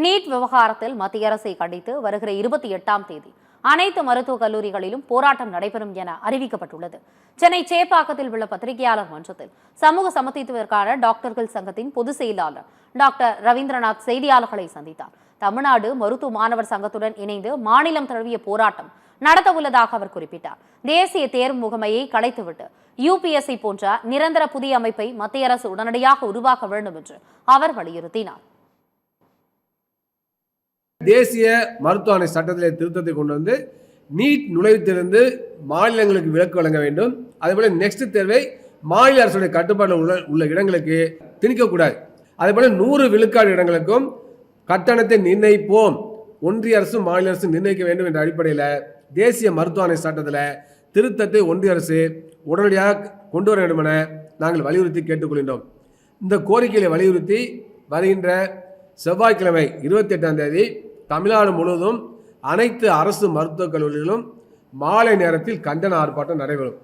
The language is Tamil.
நீட் விவகாரத்தில் மத்திய அரசை கண்டித்து வருகிற 28ஆம் தேதி அனைத்து மருத்துவக் கல்லூரிகளிலும் போராட்டம் நடைபெறும் என அறிவிக்கப்பட்டுள்ளது. சென்னை சேப்பாக்கத்தில் உள்ள பத்திரிகையாளர் மன்றத்தில் சமூக சமத்துவத்திற்கான டாக்டர்கள் சங்கத்தின் பொதுச் செயலாளர் டாக்டர் ரவீந்திரநாத் செய்தியாளர்களை சந்தித்தார். தமிழ்நாடு மருத்துவ மாணவர் சங்கத்துடன் இணைந்து மாநிலம் தழுவிய போராட்டம் நடத்த உள்ளதாக அவர் குறிப்பிட்டார். தேசிய தேர்வு முகமையை கலைத்துவிட்டு UPSC போன்ற நிரந்தர புதிய அமைப்பை மத்திய அரசு உடனடியாக உருவாக்க வேண்டும் என்று அவர் வலியுறுத்தினார். தேசிய மருத்துவ ஆணை சட்டத்திலே திருத்தத்தை கொண்டு வந்து நீட் நுழைவுத்திலிருந்து மாநிலங்களுக்கு விலக்கு வழங்க வேண்டும். அதேபோல நெக்ஸ்ட் தேர்வை மாநில அரசுடைய கட்டுப்பாட்டில் உள்ள இடங்களுக்கு திணிக்கக்கூடாது. அதேபோல 100 விழுக்காடு இடங்களுக்கும் கட்டணத்தை நிர்ணயிப்போம், ஒன்றிய அரசு மாநில அரசு நிர்ணயிக்க வேண்டும் என்ற அடிப்படையில் தேசிய மருத்துவ ஆணை சட்டத்தில் திருத்தத்தை ஒன்றிய அரசு உடனடியாக கொண்டு வர வேண்டும் என நாங்கள் வலியுறுத்தி கேட்டுக்கொள்கின்றோம். இந்த கோரிக்கையை வலியுறுத்தி வருகின்ற செவ்வாய்க்கிழமை 28ஆம் தேதி தமிழ்நாடு முழுவதும் அனைத்து அரசு மருத்துவக் கல்லூரிகளிலும் மாலை நேரத்தில் கண்டன ஆர்ப்பாட்டம் நடைபெறும்.